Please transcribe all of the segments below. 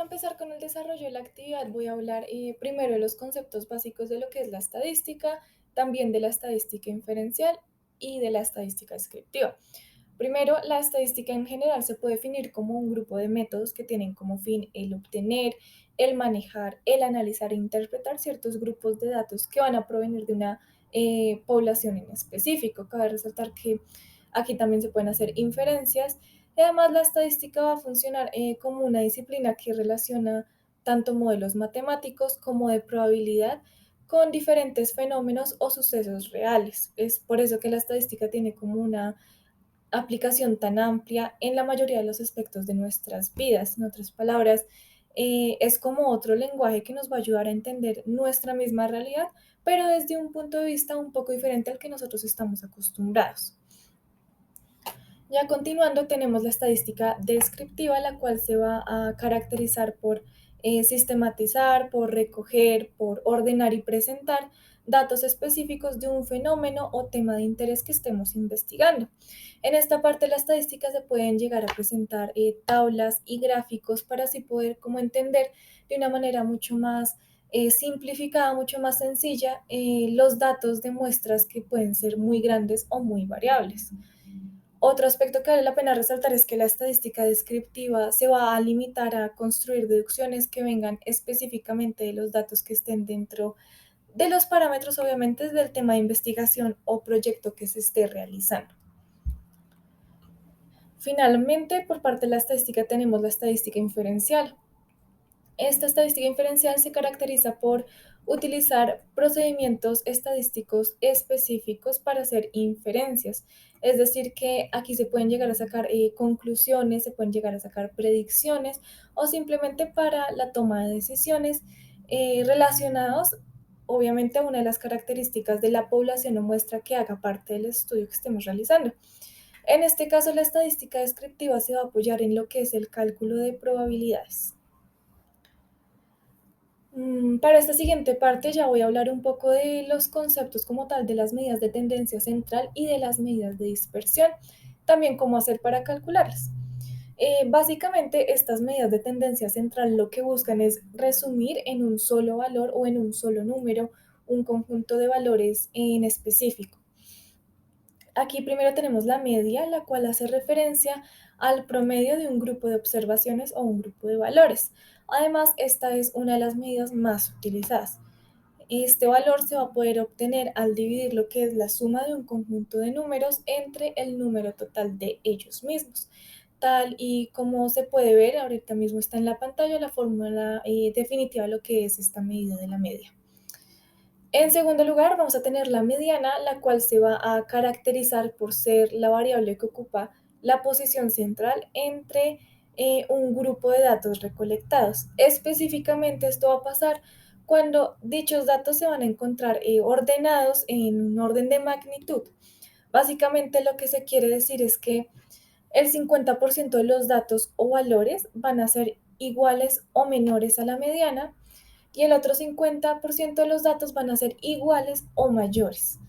empezar con el desarrollo de la actividad, voy a hablar primero de los conceptos básicos de lo que es la estadística, también de la estadística inferencial y de la estadística descriptiva. Primero, la estadística en general se puede definir como un grupo de métodos que tienen como fin el obtener, el manejar, el analizar e interpretar ciertos grupos de datos que van a provenir de una población en específico. Cabe resaltar que aquí también se pueden hacer inferencias y además la estadística va a funcionar como una disciplina que relaciona tanto modelos matemáticos como de probabilidad con diferentes fenómenos o sucesos reales. Es por eso que la estadística tiene como una aplicación tan amplia en la mayoría de los aspectos de nuestras vidas. En otras palabras, es como otro lenguaje que nos va a ayudar a entender nuestra misma realidad, pero desde un punto de vista un poco diferente al que nosotros estamos acostumbrados. Ya continuando, tenemos la estadística descriptiva, la cual se va a caracterizar por sistematizar, por recoger, por ordenar y presentar datos específicos de un fenómeno o tema de interés que estemos investigando. En esta parte de la estadística se pueden llegar a presentar tablas y gráficos para así poder como entender de una manera mucho más simplificada, mucho más sencilla, los datos de muestras que pueden ser muy grandes o muy variables. Otro aspecto que vale la pena resaltar es que la estadística descriptiva se va a limitar a construir deducciones que vengan específicamente de los datos que estén dentro de los parámetros, obviamente, del tema de investigación o proyecto que se esté realizando. Finalmente, por parte de la estadística tenemos la estadística inferencial. Esta estadística inferencial se caracteriza por utilizar procedimientos estadísticos específicos para hacer inferencias. Es decir, que aquí se pueden llegar a sacar conclusiones, se pueden llegar a sacar predicciones o simplemente para la toma de decisiones relacionados, obviamente, a una de las características de la población o muestra que haga parte del estudio que estemos realizando. En este caso, la estadística descriptiva se va a apoyar en lo que es el cálculo de probabilidades. Para esta siguiente parte ya voy a hablar un poco de los conceptos como tal de las medidas de tendencia central y de las medidas de dispersión, también cómo hacer para calcularlas. Básicamente, estas medidas de tendencia central lo que buscan es resumir en un solo valor o en un solo número un conjunto de valores en específico. Aquí primero tenemos la media, la cual hace referencia al promedio de un grupo de observaciones o un grupo de valores. Además, esta es una de las medidas más utilizadas. Este valor se va a poder obtener al dividir lo que es la suma de un conjunto de números entre el número total de ellos mismos. Tal y como se puede ver, ahorita mismo está en la pantalla la fórmula definitiva de lo que es esta medida de la media. En segundo lugar, vamos a tener la mediana, la cual se va a caracterizar por ser la variable que ocupa la posición central entre un grupo de datos recolectados. Específicamente, esto va a pasar cuando dichos datos se van a encontrar ordenados en un orden de magnitud. Básicamente, lo que se quiere decir es que el 50% de los datos o valores van a ser iguales o menores a la mediana y el otro 50% de los datos van a ser iguales o mayores.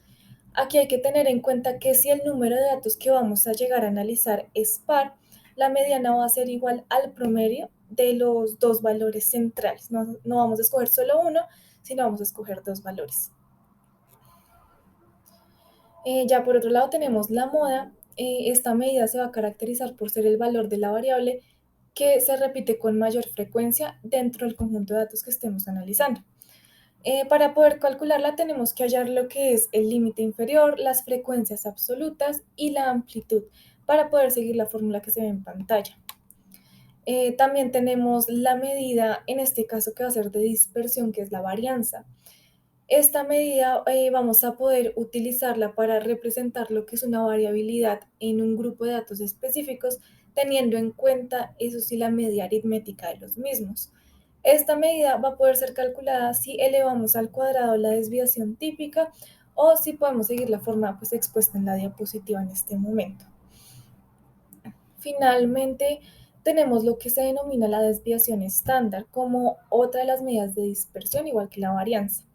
Aquí hay que tener en cuenta que si el número de datos que vamos a llegar a analizar es par, la mediana va a ser igual al promedio de los dos valores centrales. No vamos a escoger solo uno, sino vamos a escoger dos valores. Ya por otro lado tenemos la moda. Esta medida se va a caracterizar por ser el valor de la variable que se repite con mayor frecuencia dentro del conjunto de datos que estemos analizando. Para poder calcularla tenemos que hallar lo que es el límite inferior, las frecuencias absolutas y la amplitud para poder seguir la fórmula que se ve en pantalla. También tenemos la medida, en este caso que va a ser de dispersión, que es la varianza. Esta medida vamos a poder utilizarla para representar lo que es una variabilidad en un grupo de datos específicos, teniendo en cuenta, eso sí, la media aritmética de los mismos. Esta medida va a poder ser calculada si elevamos al cuadrado la desviación típica o si podemos seguir la forma pues, expuesta en la diapositiva en este momento. Finalmente, tenemos lo que se denomina la desviación estándar como otra de las medidas de dispersión, igual que la varianza.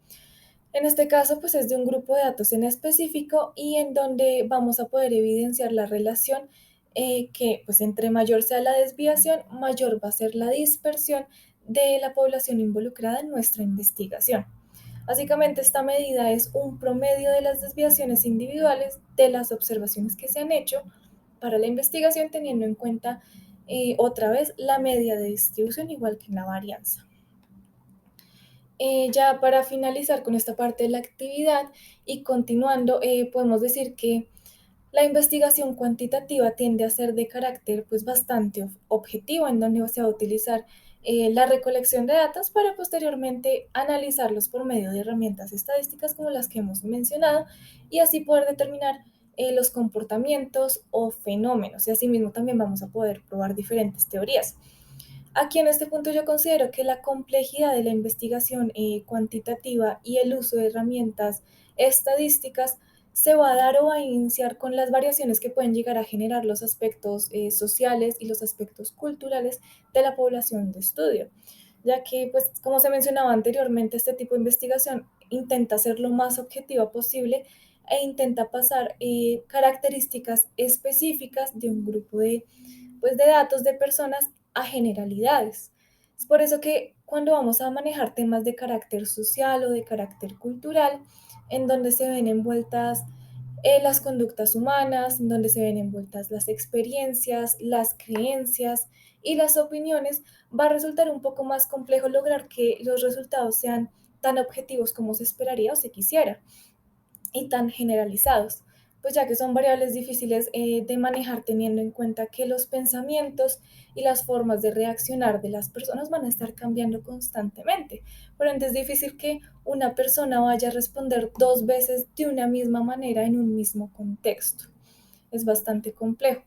En este caso, pues es de un grupo de datos en específico y en donde vamos a poder evidenciar la relación que, pues entre mayor sea la desviación, mayor va a ser la dispersión de la población involucrada en nuestra investigación. Básicamente, esta medida es un promedio de las desviaciones individuales de las observaciones que se han hecho para la investigación, teniendo en cuenta otra vez la media de distribución, igual que en la varianza. Ya para finalizar con esta parte de la actividad y continuando, podemos decir que la investigación cuantitativa tiende a ser de carácter pues bastante objetivo, en donde se va a utilizar la recolección de datos para posteriormente analizarlos por medio de herramientas estadísticas como las que hemos mencionado y así poder determinar los comportamientos o fenómenos. Y asimismo también vamos a poder probar diferentes teorías. Aquí en este punto yo considero que la complejidad de la investigación cuantitativa y el uso de herramientas estadísticas se va a dar o va a iniciar con las variaciones que pueden llegar a generar los aspectos sociales y los aspectos culturales de la población de estudio, ya que, pues, como se mencionaba anteriormente, este tipo de investigación intenta ser lo más objetiva posible e intenta pasar características específicas de un grupo pues, de datos de personas a generalidades. Es por eso que cuando vamos a manejar temas de carácter social o de carácter cultural, en donde se ven envueltas las conductas humanas, en donde se ven envueltas las experiencias, las creencias y las opiniones, va a resultar un poco más complejo lograr que los resultados sean tan objetivos como se esperaría o se quisiera y tan generalizados, pues ya que son variables difíciles de manejar teniendo en cuenta que los pensamientos y las formas de reaccionar de las personas van a estar cambiando constantemente. Por ende es difícil que una persona vaya a responder dos veces de una misma manera en un mismo contexto. Es bastante complejo.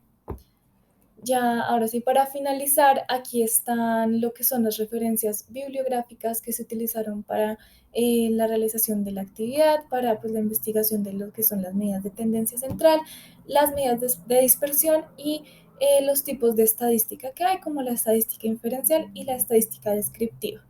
Ya, ahora sí, para finalizar, aquí están lo que son las referencias bibliográficas que se utilizaron para la realización de la actividad, para pues, la investigación de lo que son las medidas de tendencia central, las medidas de dispersión y los tipos de estadística que hay, como la estadística inferencial y la estadística descriptiva.